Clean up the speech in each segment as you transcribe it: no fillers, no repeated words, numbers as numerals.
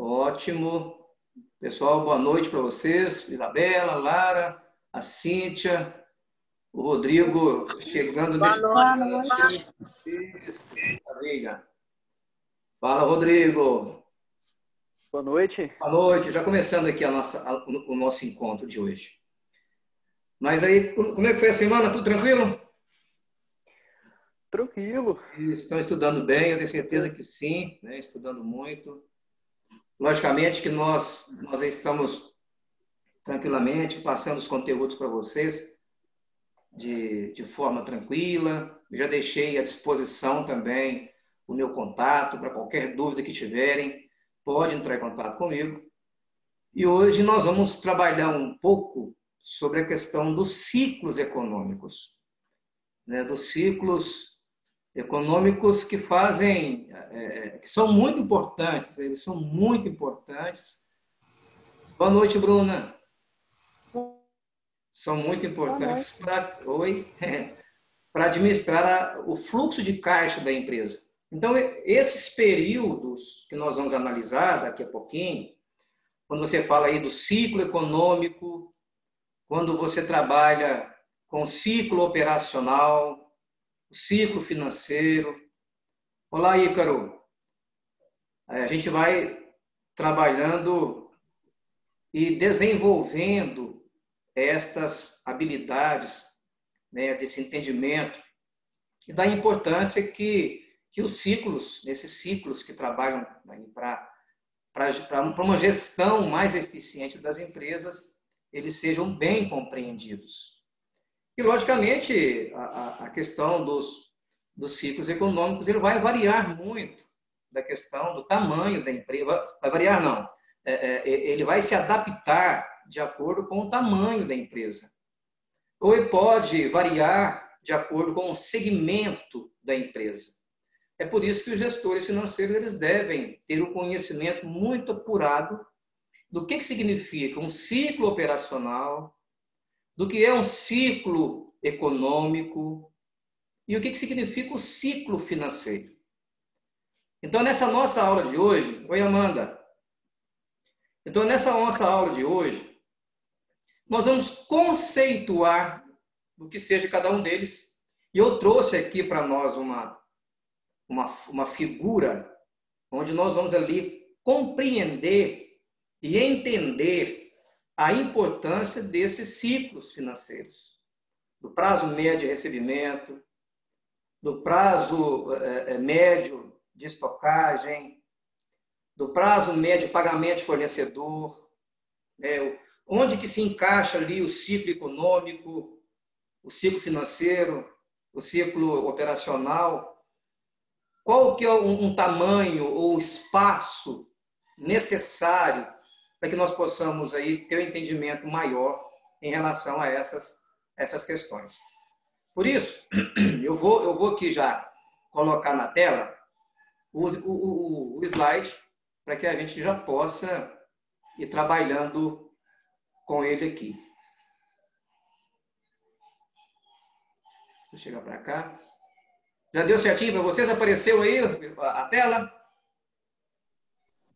Ótimo. Pessoal, boa noite para vocês. Isabela, Lara, a Cíntia, o Rodrigo chegando nesse noite. Isso, maravilha. Fala, Rodrigo. Boa noite. Boa noite. Já começando aqui o nosso encontro de hoje. Mas aí, como é que foi a semana? Tudo tranquilo? Tranquilo. Estão estudando bem, eu tenho certeza que sim, né? Estudando muito. Logicamente que nós estamos tranquilamente passando os conteúdos para vocês de forma tranquila. Eu já deixei à disposição também o meu contato para qualquer dúvida que tiverem, pode entrar em contato comigo. E hoje nós vamos trabalhar um pouco sobre a questão dos ciclos econômicos, né? Dos ciclos econômicos que que são muito importantes, eles são muito importantes. Boa noite, Bruna. São muito importantes para administrar o fluxo de caixa da empresa. Então, esses períodos que nós vamos analisar daqui a pouquinho, quando você fala aí do ciclo econômico, quando você trabalha com o ciclo operacional, o ciclo financeiro. Olá, Ícaro. A gente vai trabalhando e desenvolvendo estas habilidades, né, desse entendimento e da importância que os ciclos, esses ciclos que trabalham para uma gestão mais eficiente das empresas, eles sejam bem compreendidos. E, logicamente, a questão dos ciclos econômicos ele vai variar muito da questão do tamanho da empresa. Vai variar, não. Ele vai se adaptar de acordo com o tamanho da empresa. Ou ele pode variar de acordo com o segmento da empresa. É por isso que os gestores financeiros eles devem ter um conhecimento muito apurado do que significa um ciclo operacional, do que é um ciclo econômico e o que significa o ciclo financeiro. Então, nessa nossa aula de hoje... Oi, Amanda. Então, nessa nossa aula de hoje, nós vamos conceituar o que seja cada um deles. E eu trouxe aqui para nós uma figura onde nós vamos ali compreender e entender a importância desses ciclos financeiros, do prazo médio de recebimento, do prazo médio de estocagem, do prazo médio de pagamento de fornecedor, né? Onde que se encaixa ali o ciclo econômico, o ciclo financeiro, o ciclo operacional, qual que é um tamanho ou espaço necessário para que nós possamos aí ter um entendimento maior em relação a essas questões. Por isso, eu vou aqui já colocar na tela o slide para que a gente já possa ir trabalhando com ele aqui. Vou chegar para cá. Já deu certinho para vocês? Apareceu aí a tela?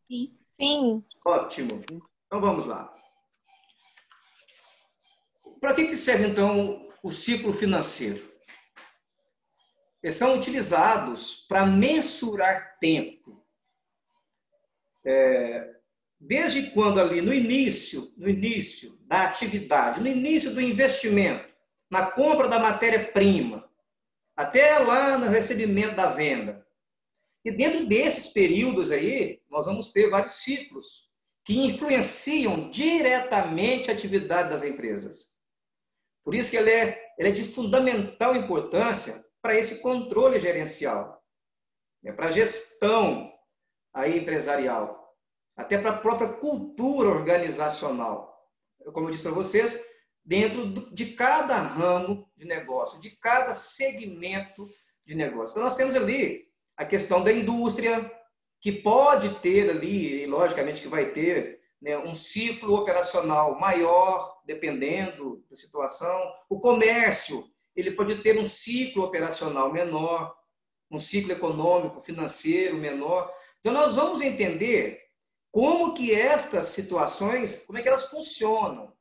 Sim. Ótimo. Então, vamos lá. Para que serve, então, o ciclo financeiro? Eles são utilizados para mensurar tempo. Desde quando ali, no início da atividade, no início do investimento, na compra da matéria-prima, até lá no recebimento da venda. E dentro desses períodos aí, nós vamos ter vários ciclos que influenciam diretamente a atividade das empresas. Por isso que ele é de fundamental importância para esse controle gerencial, né? Para a gestão aí empresarial, até para a própria cultura organizacional. Como eu disse para vocês, dentro de cada ramo de negócio, de cada segmento de negócio. Então, nós temos ali a questão da indústria, que pode ter ali, e logicamente que vai ter, né, um ciclo operacional maior, dependendo da situação. O comércio, ele pode ter um ciclo operacional menor, um ciclo econômico, financeiro menor. Então, nós vamos entender como que estas situações, como é que elas funcionam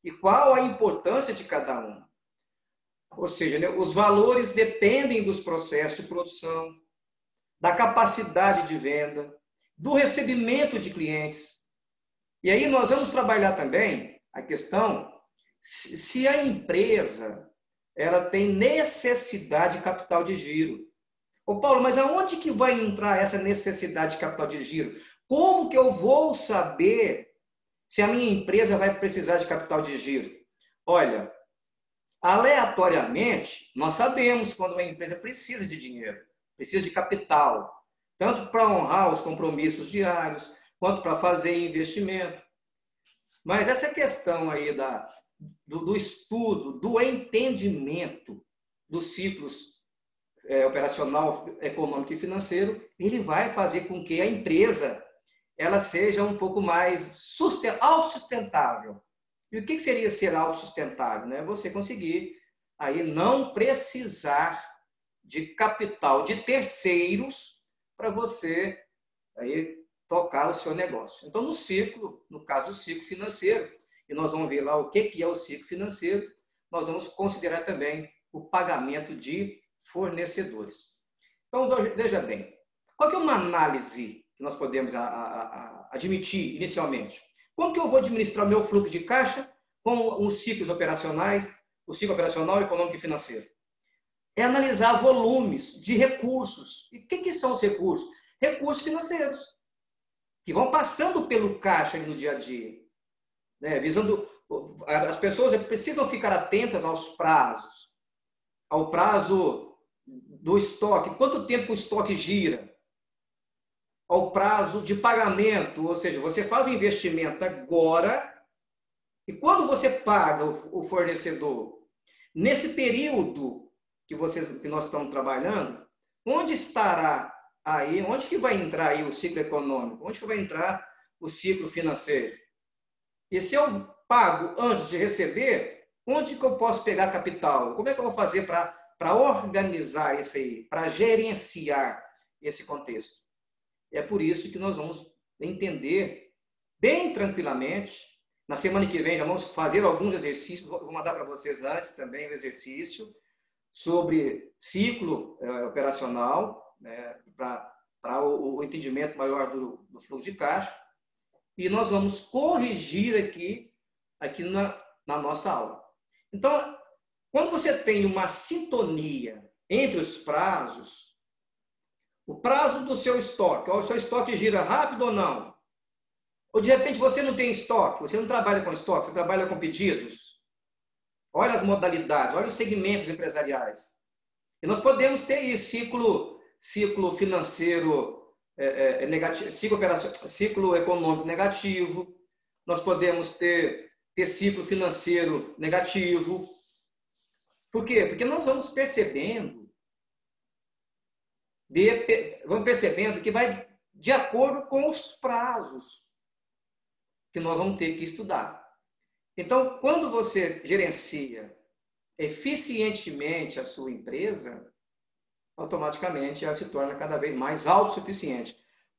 e qual a importância de cada uma. Ou seja, né, os valores dependem dos processos de produção, da capacidade de venda, do recebimento de clientes. E aí nós vamos trabalhar também a questão se a empresa ela tem necessidade de capital de giro. Ô Paulo, mas aonde que vai entrar essa necessidade de capital de giro? Como que eu vou saber se a minha empresa vai precisar de capital de giro? Olha, aleatoriamente, nós sabemos quando uma empresa precisa de dinheiro, precisa de capital, tanto para honrar os compromissos diários, quanto para fazer investimento. Mas essa questão aí do estudo, do entendimento dos ciclos operacional, econômico e financeiro, ele vai fazer com que a empresa ela seja um pouco mais autossustentável. E o que seria ser autossustentável? Né? Você conseguir aí não precisar de capital de terceiros para você aí tocar o seu negócio. Então, no caso do ciclo financeiro, e nós vamos ver lá o que é o ciclo financeiro, nós vamos considerar também o pagamento de fornecedores. Então, veja bem, qual que é uma análise que nós podemos admitir inicialmente? Como que eu vou administrar o meu fluxo de caixa com os ciclos operacionais, o ciclo operacional, econômico e financeiro? É analisar volumes de recursos. E o que são os recursos? Recursos financeiros, que vão passando pelo caixa ali no dia a dia. Né? Visando, as pessoas precisam ficar atentas aos prazos, ao prazo do estoque, quanto tempo o estoque gira, ao prazo de pagamento, ou seja, você faz o investimento agora e quando você paga o fornecedor, nesse período que nós estamos trabalhando, onde estará aí, onde que vai entrar aí o ciclo econômico? Onde que vai entrar o ciclo financeiro? E se eu pago antes de receber, onde que eu posso pegar capital? Como é que eu vou fazer para organizar isso aí, para gerenciar esse contexto? É por isso que nós vamos entender bem tranquilamente. Na semana que vem já vamos fazer alguns exercícios, vou mandar para vocês antes também o exercício sobre ciclo operacional, né, para o entendimento maior do fluxo de caixa. E nós vamos corrigir aqui na nossa aula. Então, quando você tem uma sintonia entre os prazos, o prazo do seu estoque, o seu estoque gira rápido ou não? Ou de repente você não tem estoque, você não trabalha com estoque, você trabalha com pedidos. Olha as modalidades, olha os segmentos empresariais. E nós podemos ter aí ciclo financeiro negativo, ciclo econômico negativo, nós podemos ter ciclo financeiro negativo. Por quê? Porque nós vamos percebendo que vai de acordo com os prazos que nós vamos ter que estudar. Então, quando você gerencia eficientemente a sua empresa, automaticamente ela se torna cada vez mais autossuficiente,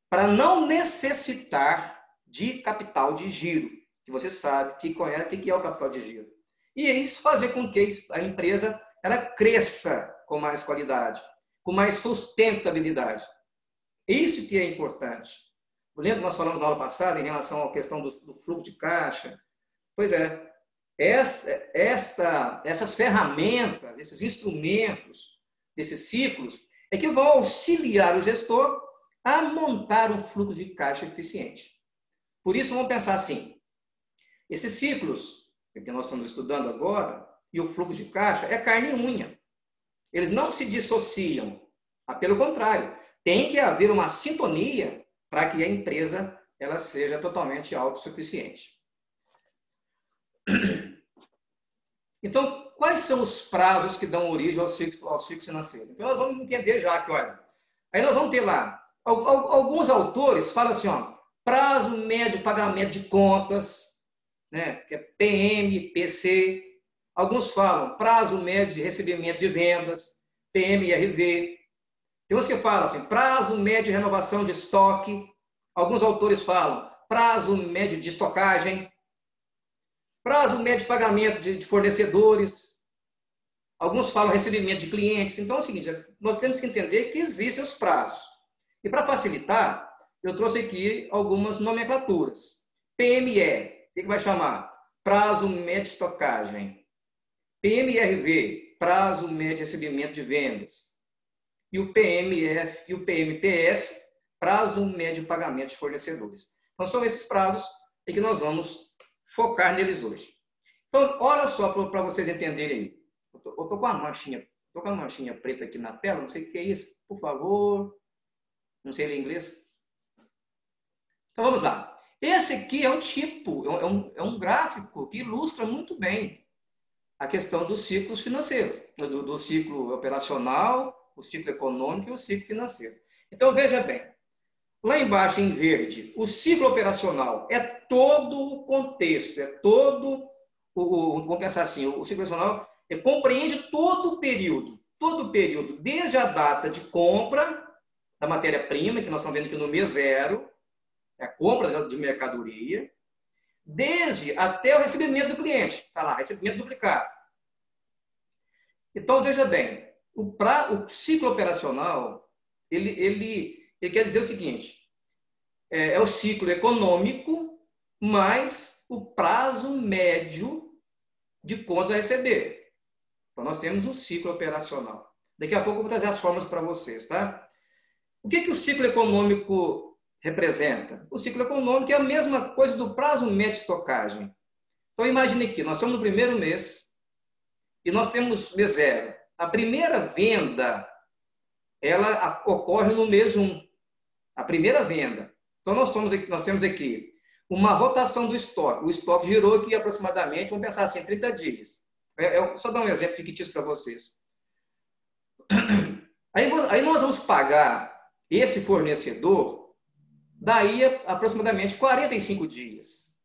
para não necessitar de capital de giro, que você sabe o que é o capital de giro. E isso fazer com que a empresa ela cresça com mais qualidade, com mais sustentabilidade. Isso que é importante. Eu lembro que nós falamos na aula passada em relação à questão do fluxo de caixa. Pois é, essas ferramentas, esses instrumentos, esses ciclos, é que vão auxiliar o gestor a montar um fluxo de caixa eficiente. Por isso, vamos pensar assim, esses ciclos que nós estamos estudando agora, e o fluxo de caixa, é carne e unha. Eles não se dissociam, pelo contrário, tem que haver uma sintonia para que a empresa ela seja totalmente autossuficiente. Então, quais são os prazos que dão origem ao ciclo financeiro? Então, nós vamos entender já que, olha, aí nós vamos ter lá, alguns autores falam assim, ó, prazo médio de pagamento de contas, né, que é PMPC. Alguns falam prazo médio de recebimento de vendas, PMRV. Tem uns que falam assim, prazo médio de renovação de estoque. Alguns autores falam prazo médio de estocagem, prazo médio de pagamento de fornecedores. Alguns falam recebimento de clientes. Então é o seguinte, nós temos que entender que existem os prazos. E para facilitar, eu trouxe aqui algumas nomenclaturas. PME, o que vai chamar? Prazo médio de estocagem. PMRV, prazo médio de recebimento de vendas. E o PMF e o PMPF, prazo médio de pagamento de fornecedores. Então são esses prazos em que nós vamos focar neles hoje. Então, olha só para vocês entenderem aí. Eu estou com uma manchinha preta aqui na tela, não sei o que é isso, por favor. Não sei ler inglês. Então vamos lá. Esse aqui é um tipo, é um gráfico que ilustra muito bem a questão dos ciclos financeiros, do ciclo operacional, o ciclo econômico e o ciclo financeiro. Então veja bem, lá embaixo em verde, o ciclo operacional é todo o contexto, é todo vamos pensar assim, o ciclo operacional compreende todo o período, desde a data de compra da matéria-prima, que nós estamos vendo aqui no mês zero, é a compra de mercadoria, desde até o recebimento do cliente. Está lá, recebimento duplicado. Então, veja bem, o ciclo operacional, ele quer dizer o seguinte, é o ciclo econômico mais o prazo médio de contas a receber. Então, nós temos um ciclo operacional. Daqui a pouco eu vou trazer as formas para vocês, tá? O que o ciclo econômico representa? O ciclo econômico é a mesma coisa do prazo médio de estocagem. Então, imagine aqui, nós estamos no primeiro mês e nós temos mês zero. A primeira venda, ela ocorre no mês 1. A primeira venda. Então, nós temos aqui uma rotação do estoque. O estoque girou aqui aproximadamente, vamos pensar assim, 30 dias. Só dar um exemplo fictício para vocês. Aí nós vamos pagar esse fornecedor daí aproximadamente 45 dias.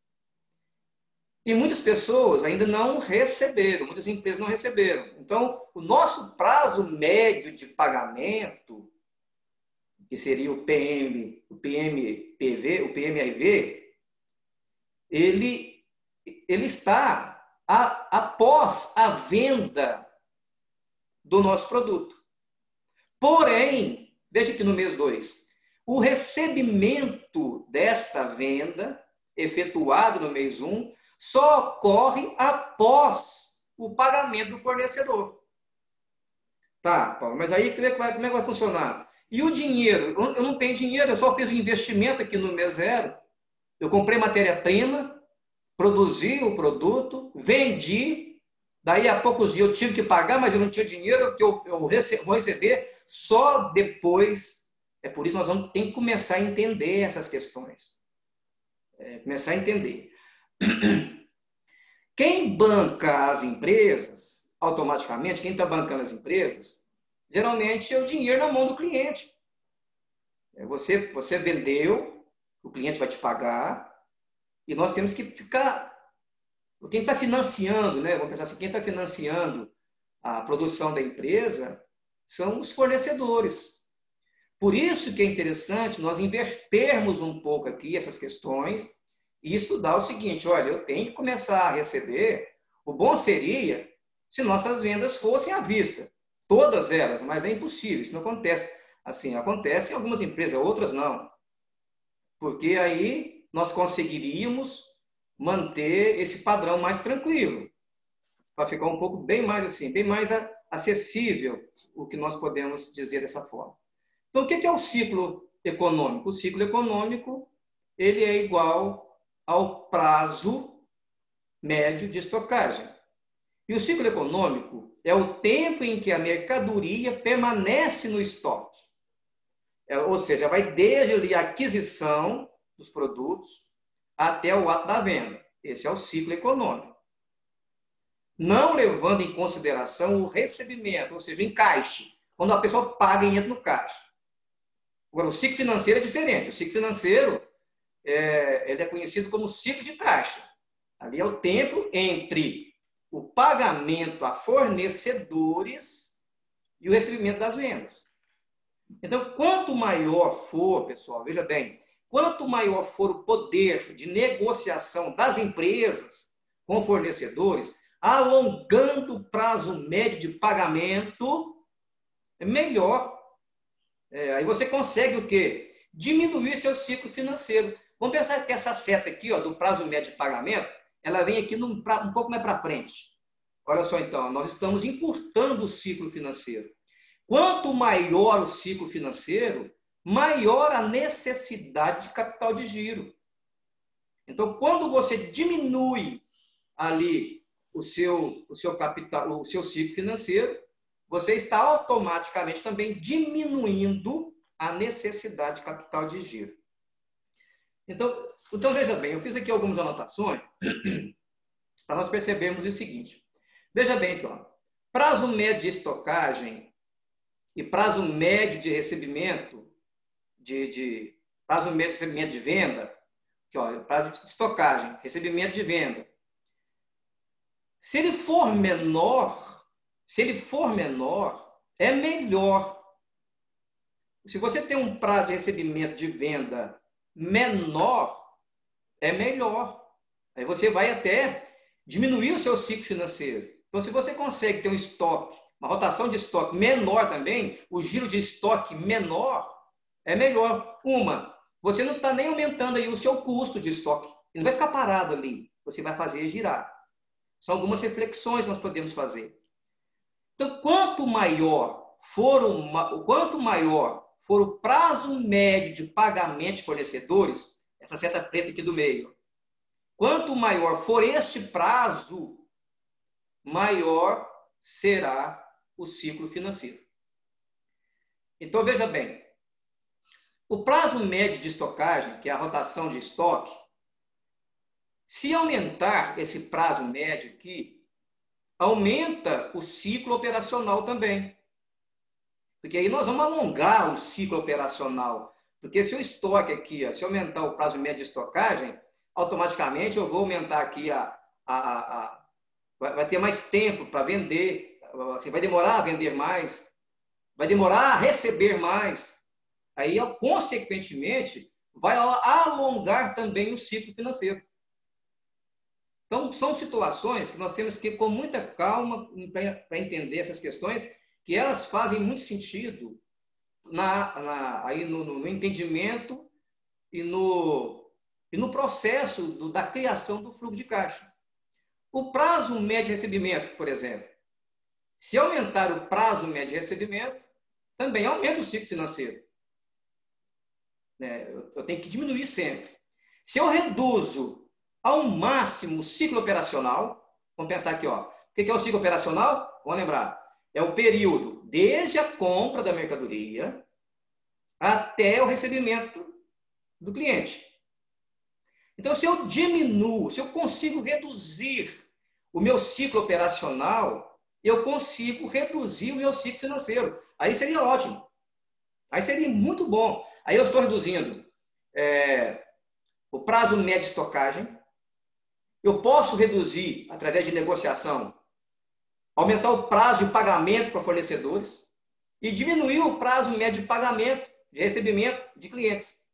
E muitas pessoas ainda não receberam, muitas empresas não receberam. Então, o nosso prazo médio de pagamento, que seria o PMPV, o PMRV, ele está após a venda do nosso produto. Porém, veja aqui no mês 2, o recebimento desta venda, efetuado no mês 1, só ocorre após o pagamento do fornecedor. Tá, Paulo, mas aí como é que vai funcionar? E o dinheiro? Eu não tenho dinheiro, eu só fiz um investimento aqui no mês zero. Eu comprei matéria-prima, produzi o produto, vendi, daí a poucos dias eu tive que pagar, mas eu não tinha dinheiro, que eu vou receber só depois. É por isso que nós vamos ter que começar a entender essas questões. Começar a entender. Quem banca as empresas, automaticamente, quem está bancando as empresas, geralmente é o dinheiro na mão do cliente. Você vendeu, o cliente vai te pagar, e nós temos que ficar... Quem está financiando, né? Vamos pensar assim, quem está financiando a produção da empresa são os fornecedores. Por isso que é interessante nós invertermos um pouco aqui essas questões e estudar o seguinte, olha, eu tenho que começar a receber, o bom seria se nossas vendas fossem à vista, todas elas, mas é impossível, isso não acontece. Assim, acontece em algumas empresas, outras não. Porque aí nós conseguiríamos manter esse padrão mais tranquilo, para ficar um pouco bem mais assim, bem mais acessível, o que nós podemos dizer dessa forma. Então, o que é o ciclo econômico? O ciclo econômico, ele é igual ao prazo médio de estocagem. E o ciclo econômico é o tempo em que a mercadoria permanece no estoque. Ou seja, vai desde a aquisição dos produtos até o ato da venda. Esse é o ciclo econômico. Não levando em consideração o recebimento, ou seja, o encaixe, quando a pessoa paga e entra no caixa. Agora, o ciclo financeiro é diferente. O ciclo financeiro ele é conhecido como ciclo de caixa. Ali é o tempo entre o pagamento a fornecedores e o recebimento das vendas. Então, quanto maior for, pessoal, veja bem, quanto maior for o poder de negociação das empresas com fornecedores, alongando o prazo médio de pagamento, é melhor. Aí você consegue o quê? Diminuir seu ciclo financeiro. Vamos pensar que essa seta aqui, ó, do prazo médio de pagamento, ela vem aqui um pouco mais para frente. Olha só, então, nós estamos encurtando o ciclo financeiro. Quanto maior o ciclo financeiro, maior a necessidade de capital de giro. Então, quando você diminui ali o seu capital, o seu ciclo financeiro, você está automaticamente também diminuindo a necessidade de capital de giro. Então veja bem, eu fiz aqui algumas anotações para nós percebermos o seguinte. Veja bem aqui, ó, prazo médio de estocagem e prazo médio de recebimento, prazo médio de recebimento de venda, aqui, ó, prazo de estocagem, recebimento de venda. Se ele for menor, é melhor. Se você tem um prazo de recebimento de venda menor, é melhor. Aí você vai até diminuir o seu ciclo financeiro. Então, se você consegue ter um estoque, uma rotação de estoque menor também, o giro de estoque menor, é melhor. Você não está nem aumentando aí o seu custo de estoque. Ele não vai ficar parado ali. Você vai fazer girar. São algumas reflexões que nós podemos fazer. Então, quanto maior for o prazo médio de pagamento de fornecedores, essa seta preta aqui do meio, quanto maior for este prazo, maior será o ciclo financeiro. Então, veja bem, o prazo médio de estocagem, que é a rotação de estoque, se aumentar esse prazo médio aqui, aumenta o ciclo operacional também. Porque aí nós vamos alongar o ciclo operacional. Porque se o estoque aqui, se aumentar o prazo médio de estocagem, automaticamente eu vou aumentar aqui vai ter mais tempo para vender, assim, vai demorar a vender mais, vai demorar a receber mais. Aí, consequentemente, vai alongar também o ciclo financeiro. Então, são situações que nós temos que ir com muita calma para entender essas questões, que elas fazem muito sentido aí no entendimento e no processo da criação do fluxo de caixa. O prazo médio de recebimento, por exemplo. Se aumentar o prazo médio de recebimento, também aumenta o ciclo financeiro. Eu tenho que diminuir sempre. Se eu reduzo ao máximo o ciclo operacional, vamos pensar aqui, ó. O que é o ciclo operacional? Vamos lembrar. É o período desde a compra da mercadoria até o recebimento do cliente. Então, se eu diminuo, se eu consigo reduzir o meu ciclo operacional, eu consigo reduzir o meu ciclo financeiro. Aí seria ótimo. Aí seria muito bom. Aí eu estou reduzindo o prazo médio de estocagem. Eu posso reduzir, através de negociação, aumentar o prazo de pagamento para fornecedores e diminuir o prazo médio de pagamento, de recebimento de clientes.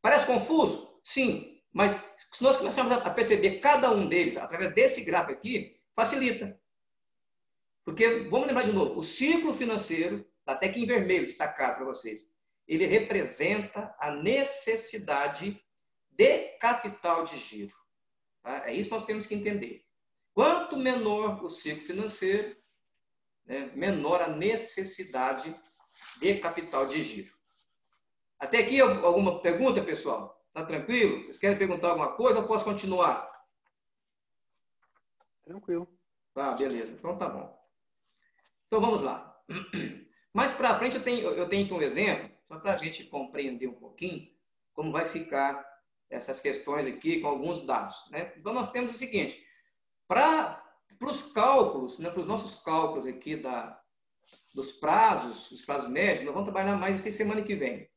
Parece confuso? Sim. Mas se nós começarmos a perceber cada um deles, através desse gráfico aqui, facilita. Porque, vamos lembrar de novo, o ciclo financeiro, está até aqui em vermelho destacado para vocês, ele representa a necessidade de capital de giro. Tá? É isso que nós temos que entender. Quanto menor o ciclo financeiro, menor a necessidade de capital de giro. Até aqui alguma pergunta, pessoal? Está tranquilo? Vocês querem perguntar alguma coisa ou posso continuar? Tranquilo. Tá, beleza. Então tá bom. Então vamos lá. Mais para frente eu tenho aqui um exemplo, só para a gente compreender um pouquinho como vai ficar essas questões aqui com alguns dados. Então nós temos o seguinte, para os cálculos, para os nossos cálculos aqui dos prazos médios, nós vamos trabalhar mais essa semana que vem.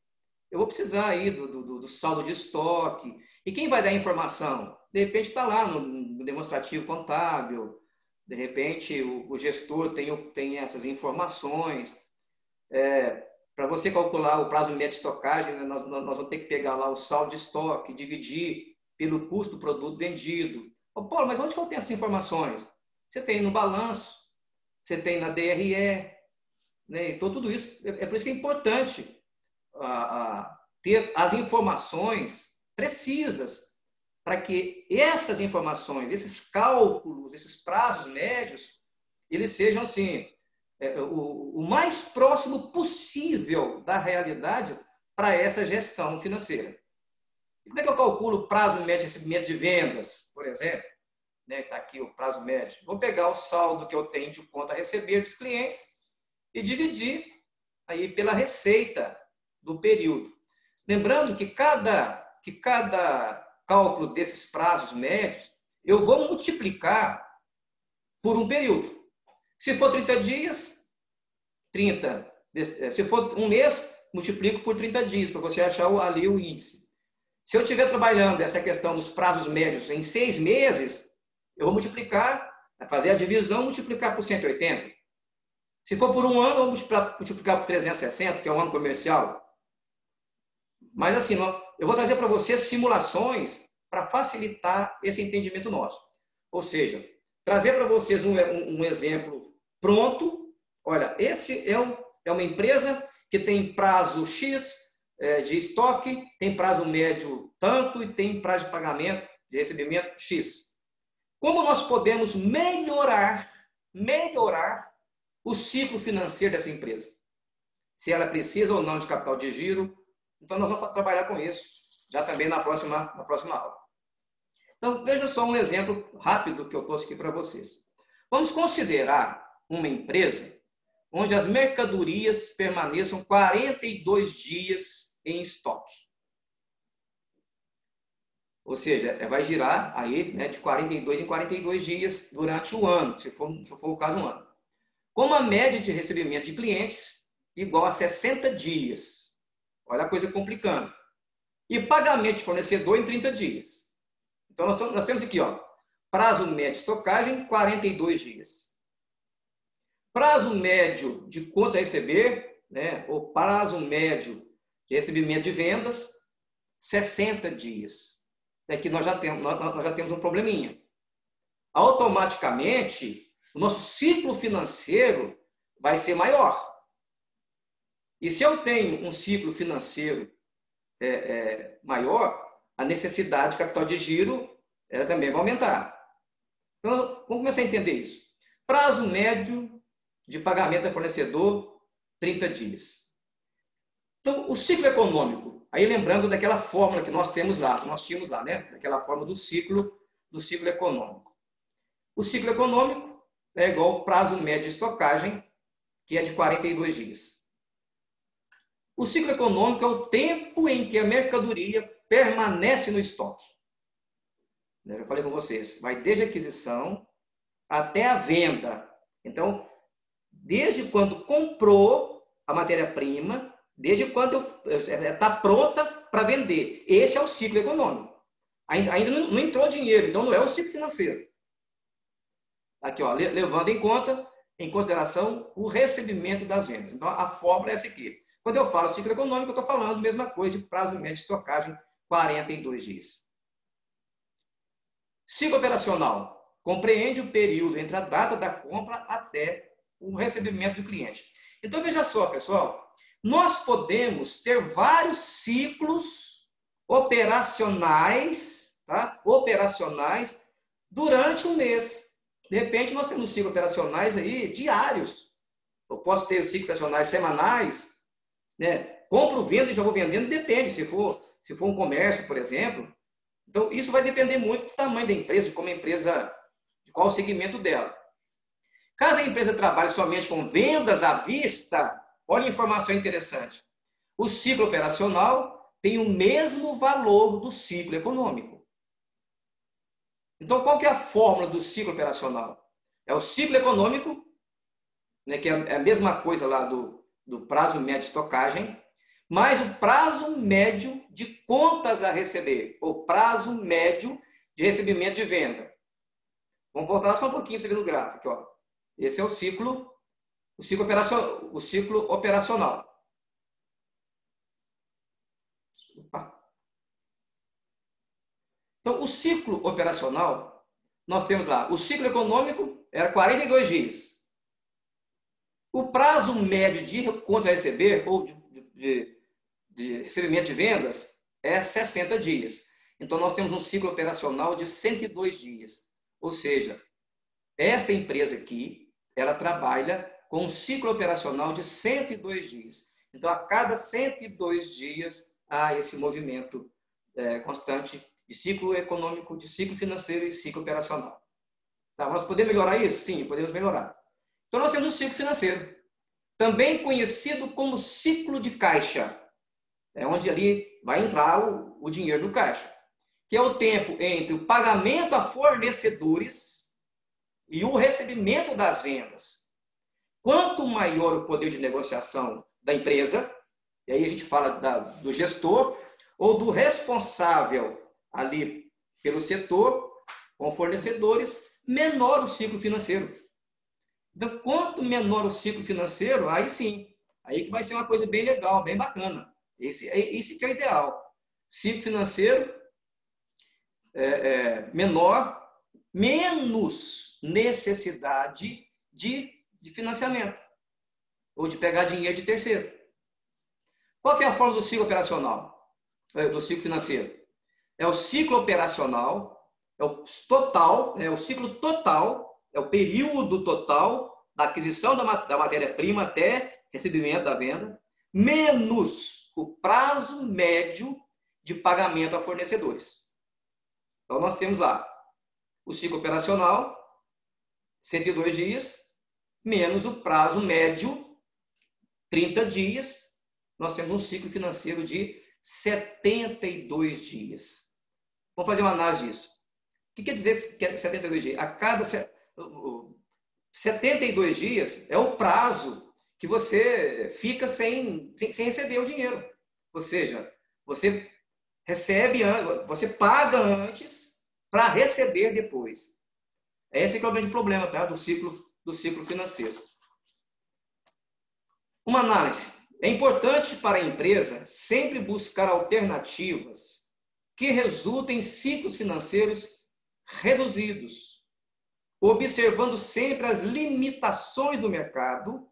Eu vou precisar aí do saldo de estoque. E quem vai dar informação? De repente está lá no demonstrativo contábil, de repente o gestor tem essas informações. Para você calcular o prazo médio de estocagem, nós vamos ter que pegar lá o saldo de estoque, dividir pelo custo do produto vendido. Oh, Paulo, mas onde que eu tenho essas informações? Você tem no balanço, você tem na DRE, né? Então, tudo isso, é por isso que é importante ter as informações precisas para que essas informações, esses cálculos, esses prazos médios, eles sejam assim, o mais próximo possível da realidade para essa gestão financeira. E como é que eu calculo o prazo médio de recebimento de vendas, por exemplo? Está aqui o prazo médio. Vou pegar o saldo que eu tenho de conta a receber dos clientes e dividir aí pela receita do período. Lembrando que cada cálculo desses prazos médios, eu vou multiplicar por um período. Se for 30 dias, 30. Se for um mês, multiplico por 30 dias, para você achar ali o índice. Se eu estiver trabalhando essa questão dos prazos médios em 6 meses, eu vou multiplicar, fazer a divisão, multiplicar por 180. Se for por um ano, eu vou multiplicar por 360, que é um ano comercial. Mas assim, eu vou trazer para você simulações para facilitar esse entendimento nosso. Ou seja, trazer para vocês um exemplo pronto. Olha, esse é uma empresa que tem prazo X de estoque, tem prazo médio tanto e tem prazo de pagamento, de recebimento X. Como nós podemos melhorar o ciclo financeiro dessa empresa? Se ela precisa ou não de capital de giro. Então, nós vamos trabalhar com isso, já também na próxima aula. Então, veja só um exemplo rápido que eu trouxe aqui para vocês. Vamos considerar uma empresa onde as mercadorias permaneçam 42 dias em estoque. Ou seja, vai girar aí, de 42 em 42 dias durante o ano, se for o caso, um ano. Com uma média de recebimento de clientes igual a 60 dias. Olha a coisa complicando. E pagamento de fornecedor em 30 dias. Então, nós temos aqui, prazo médio de estocagem, 42 dias. Prazo médio de contas a receber, ou prazo médio de recebimento de vendas, 60 dias. Aqui nós já temos um probleminha. Automaticamente, o nosso ciclo financeiro vai ser maior. E se eu tenho um ciclo financeiro maior, a necessidade de capital de giro ela também vai aumentar. Então, vamos começar a entender isso. Prazo médio de pagamento a fornecedor, 30 dias. Então, o ciclo econômico, aí lembrando daquela fórmula que nós tínhamos lá, daquela fórmula do ciclo econômico. O ciclo econômico é igual ao prazo médio de estocagem, que é de 42 dias. O ciclo econômico é o tempo em que a mercadoria permanece no estoque. Eu já falei com vocês, vai desde a aquisição até a venda. Então, desde quando comprou a matéria-prima, desde quando está pronta para vender. Esse é o ciclo econômico. Ainda não entrou dinheiro, então não é o ciclo financeiro. Aqui, levando em consideração o recebimento das vendas. Então, a fórmula é essa aqui. Quando eu falo ciclo econômico, eu estou falando a mesma coisa de prazo médio de estocagem, 42 dias. Ciclo operacional compreende o período entre a data da compra até o recebimento do cliente. Então, veja só, pessoal, nós podemos ter vários ciclos operacionais, durante um mês. De repente, nós temos ciclos operacionais aí diários. Eu posso ter ciclos operacionais semanais, compro, vendo e já vou vendendo, depende, se for um comércio, por exemplo. Então, isso vai depender muito do tamanho da empresa, de como a empresa, de qual o segmento dela. Caso a empresa trabalhe somente com vendas à vista, olha a informação interessante. O ciclo operacional tem o mesmo valor do ciclo econômico. Então, qual que é a fórmula do ciclo operacional? É o ciclo econômico, que é a mesma coisa lá do prazo médio de estocagem, mais o prazo médio de contas a receber, ou prazo médio de recebimento de venda. Vamos voltar só um pouquinho para você ver no gráfico. Esse é o ciclo operacional. Então, o ciclo operacional, nós temos lá, o ciclo econômico era 42 dias. O prazo médio de contas a receber, ou de recebimento de vendas, é 60 dias. Então, nós temos um ciclo operacional de 102 dias. Ou seja, esta empresa aqui, ela trabalha com um ciclo operacional de 102 dias. Então, a cada 102 dias, há esse movimento constante de ciclo econômico, de ciclo financeiro e ciclo operacional. Tá? Nós podemos melhorar isso? Sim, podemos melhorar. Então, nós temos o ciclo financeiro, também conhecido como ciclo de caixa. É onde ali vai entrar o dinheiro do caixa, que é o tempo entre o pagamento a fornecedores e o recebimento das vendas. Quanto maior o poder de negociação da empresa, e aí a gente fala do gestor ou do responsável ali pelo setor, com fornecedores, menor o ciclo financeiro. Então, quanto menor o ciclo financeiro, aí sim, aí que vai ser uma coisa bem legal, bem bacana. Esse que é o ideal. Ciclo financeiro menor, menos necessidade de financiamento ou de pegar dinheiro de terceiro. Qual que é a forma do ciclo operacional? Do ciclo financeiro? É o ciclo operacional, é o total, é o ciclo total, é o período total da aquisição da matéria-prima até recebimento da venda, menos o prazo médio de pagamento a fornecedores. Então, nós temos lá o ciclo operacional, 102 dias, menos o prazo médio, 30 dias, nós temos um ciclo financeiro de 72 dias. Vamos fazer uma análise disso. O que quer dizer 72 dias? A cada 72 dias é o prazo que você fica sem receber o dinheiro. Ou seja, você você paga antes para receber depois. Esse é o grande problema, tá? do ciclo financeiro. Uma análise. É importante para a empresa sempre buscar alternativas que resultem em ciclos financeiros reduzidos, observando sempre as limitações do mercado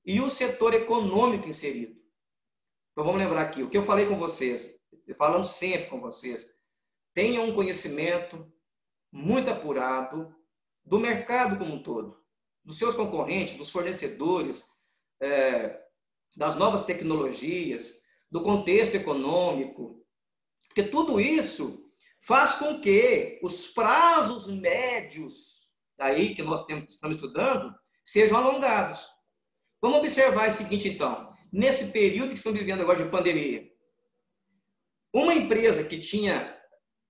e o setor econômico inserido. Então, vamos lembrar aqui, o que eu falei com vocês, falando sempre com vocês, tenham um conhecimento muito apurado do mercado como um todo, dos seus concorrentes, dos fornecedores, das novas tecnologias, do contexto econômico, porque tudo isso faz com que os prazos médios aí que nós estamos estudando sejam alongados. Vamos observar o seguinte, então, nesse período que estamos vivendo agora de pandemia, uma empresa que tinha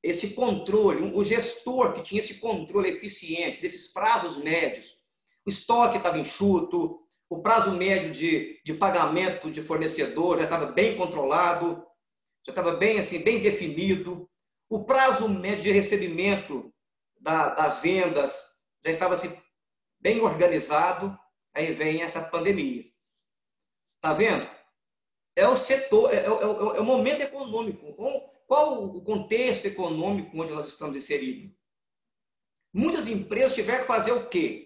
esse controle, o gestor que tinha esse controle eficiente desses prazos médios, o estoque estava enxuto, o prazo médio de pagamento de fornecedor já estava bem controlado, já estava bem, assim, bem definido, o prazo médio de recebimento das vendas já estava assim, bem organizado, aí vem essa pandemia. Está vendo? É o setor, é o momento econômico. Qual o contexto econômico onde nós estamos inseridos? Muitas empresas tiveram que fazer o quê?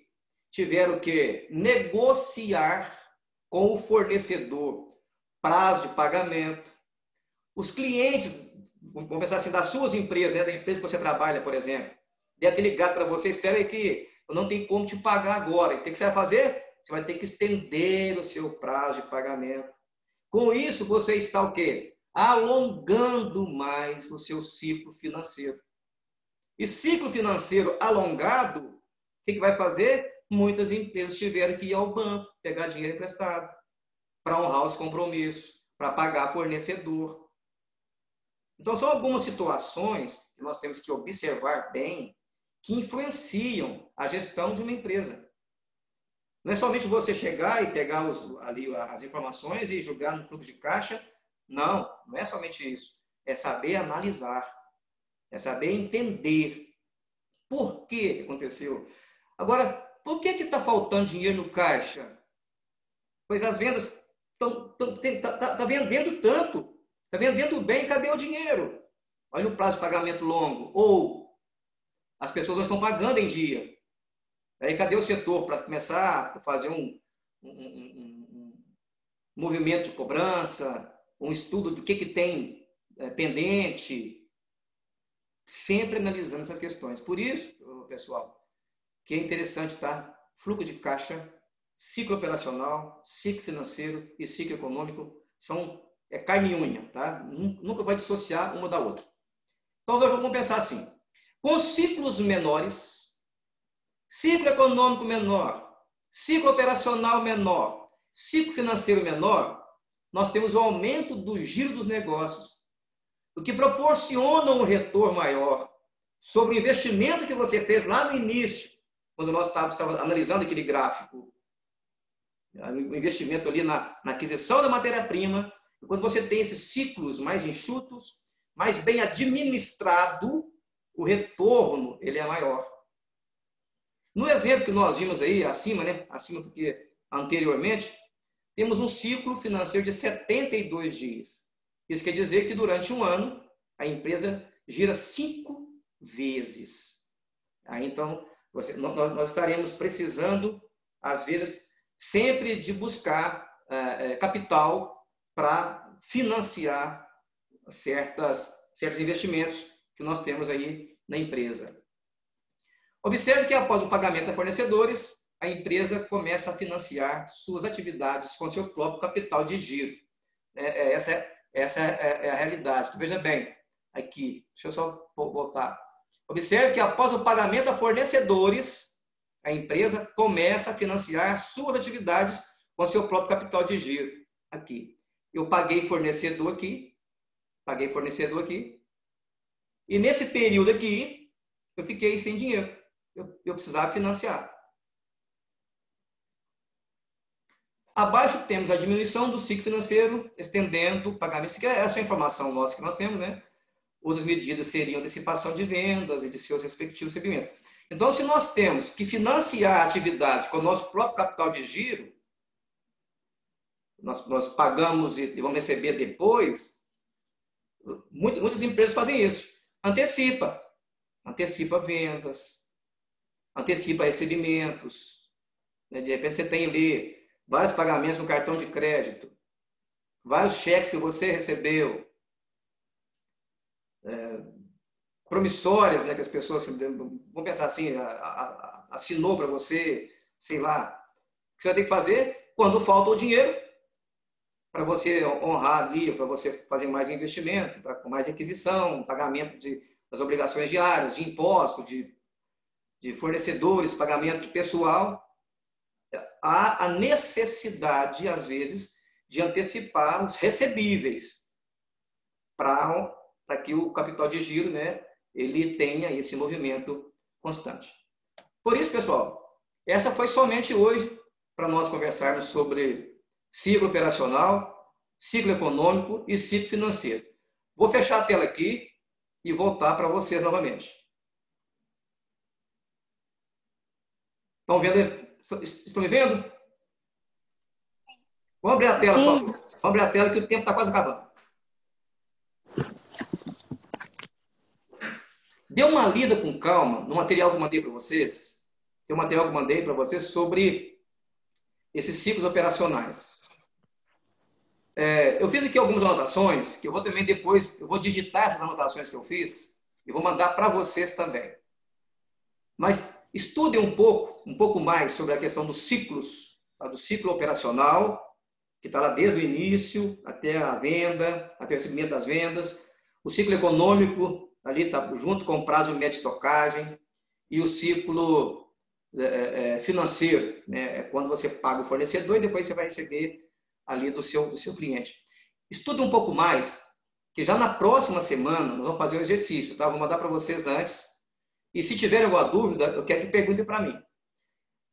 Tiveram que negociar com o fornecedor prazo de pagamento. Os clientes, vamos pensar assim, das suas empresas, né, da empresa que você trabalha, por exemplo, deve ter ligado para você, espera aí que eu não tenho como te pagar agora. O que você vai fazer? Você vai ter que estender o seu prazo de pagamento. Com isso, você está o quê? Alongando mais o seu ciclo financeiro. E ciclo financeiro alongado, o que vai fazer? Muitas empresas tiveram que ir ao banco, pegar dinheiro emprestado, para honrar os compromissos, para pagar fornecedor. Então, são algumas situações que nós temos que observar bem, que influenciam a gestão de uma empresa. Não é somente você chegar e pegar ali as informações e jogar no fluxo de caixa. Não, não é somente isso. É saber analisar. É saber entender por que aconteceu. Agora, por que está faltando dinheiro no caixa? Pois as vendas estão vendendo tanto. Está vendendo bem, cadê o dinheiro? olha o prazo de pagamento longo, ou as pessoas não estão pagando em dia. Aí cadê o setor para começar a fazer um movimento de cobrança, um estudo do que tem pendente, sempre analisando essas questões. Por isso, pessoal, que é interessante, tá? Fluxo de caixa, ciclo operacional, ciclo financeiro e ciclo econômico são carne e unha, tá? Nunca vai dissociar uma da outra. Então, vamos pensar assim. Com ciclos menores, ciclo econômico menor, ciclo operacional menor, ciclo financeiro menor, nós temos o aumento do giro dos negócios, o que proporciona um retorno maior sobre o investimento que você fez lá no início, quando nós estávamos analisando aquele gráfico. O investimento ali na aquisição da matéria-prima, quando você tem esses ciclos mais enxutos, mais bem administrado, o retorno ele é maior. No exemplo que nós vimos aí, acima, né? Acima do que anteriormente, temos um ciclo financeiro de 72 dias. Isso quer dizer que durante um ano, a empresa gira 5 vezes. Aí, então, nós estaremos precisando, às vezes, sempre de buscar capital para financiar certos investimentos que nós temos aí na empresa. Observe que após o pagamento a fornecedores, a empresa começa a financiar suas atividades com seu próprio capital de giro. Essa é a realidade. Veja bem, aqui, deixa eu só voltar. Observe que após o pagamento a fornecedores, a empresa começa a financiar suas atividades com seu próprio capital de giro. Aqui. Eu paguei fornecedor aqui, e nesse período aqui, eu fiquei sem dinheiro. Eu precisava financiar. Abaixo temos a diminuição do ciclo financeiro, estendendo o pagamento. Isso é essa informação nossa que nós temos, né? Outras medidas seriam antecipação de vendas e de seus respectivos segmentos. Então, se nós temos que financiar a atividade com o nosso próprio capital de giro, nós pagamos e vamos receber depois, muitas empresas fazem isso. Antecipa vendas, antecipa recebimentos. De repente você tem ali vários pagamentos no cartão de crédito, vários cheques que você recebeu, promissórias, né, que as pessoas, vamos pensar assim, assinou para você, sei lá. O que você vai ter que fazer quando falta o dinheiro para você honrar ali, para você fazer mais investimento, para mais aquisição, pagamento das obrigações diárias, de imposto, de fornecedores, pagamento de pessoal. Há a necessidade, às vezes, de antecipar os recebíveis para que o capital de giro, né, ele tenha esse movimento constante. Por isso, pessoal, essa foi somente hoje para nós conversarmos sobre ciclo operacional, ciclo econômico e ciclo financeiro. Vou fechar a tela aqui e voltar para vocês novamente. Estão me vendo? Vamos abrir a tela, por favor. Vamos abrir a tela que o tempo está quase acabando. Dê uma lida com calma no material que eu mandei para vocês. Tem um material que eu mandei para vocês sobre esses ciclos operacionais. Eu fiz aqui algumas anotações, que eu vou também depois, eu vou digitar essas anotações que eu fiz e vou mandar para vocês também. Mas estudem um pouco mais sobre a questão dos ciclos, tá? Do ciclo operacional, que está lá desde o início até a venda, até o recebimento das vendas. O ciclo econômico, ali está junto com o prazo médio de estocagem. E o ciclo financeiro, né? É quando você paga o fornecedor e depois você vai receber ali do seu cliente. Estude um pouco mais, que já na próxima semana nós vamos fazer um exercício, tá? Vou mandar para vocês antes. E se tiver alguma dúvida, eu quero que perguntem para mim.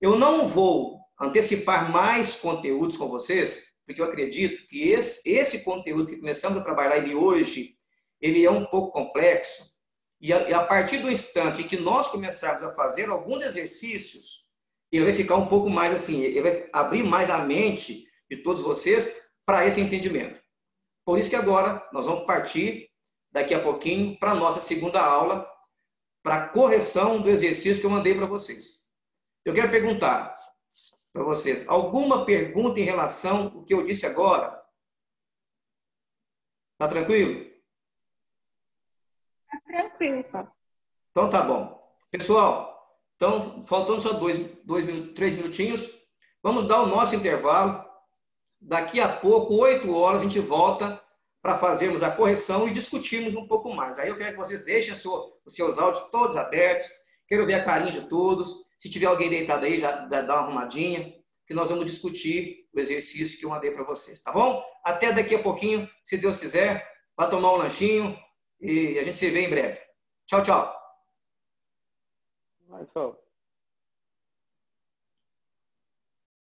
Eu não vou antecipar mais conteúdos com vocês, porque eu acredito que esse conteúdo que começamos a trabalhar ele hoje, ele é um pouco complexo. E a partir do instante em que nós começarmos a fazer alguns exercícios, ele vai ficar um pouco mais assim, ele vai abrir mais a mente de todos vocês para esse entendimento. Por isso que agora nós vamos partir daqui a pouquinho para a nossa segunda aula, para a correção do exercício que eu mandei para vocês. Eu quero perguntar para vocês, alguma pergunta em relação ao que eu disse agora? Tá tranquilo? Tá tranquilo, Paulo. Então tá bom. Pessoal, então faltando só 3 minutinhos, vamos dar o nosso intervalo. Daqui a pouco, 8 horas, a gente volta para fazermos a correção e discutirmos um pouco mais. Aí eu quero que vocês deixem os seus áudios todos abertos. Quero ver a carinha de todos. Se tiver alguém deitado aí, já dá uma arrumadinha, que nós vamos discutir o exercício que eu mandei para vocês, tá bom? Até daqui a pouquinho, se Deus quiser. Vá tomar um lanchinho e a gente se vê em breve. Tchau, tchau. Vai, Paulo.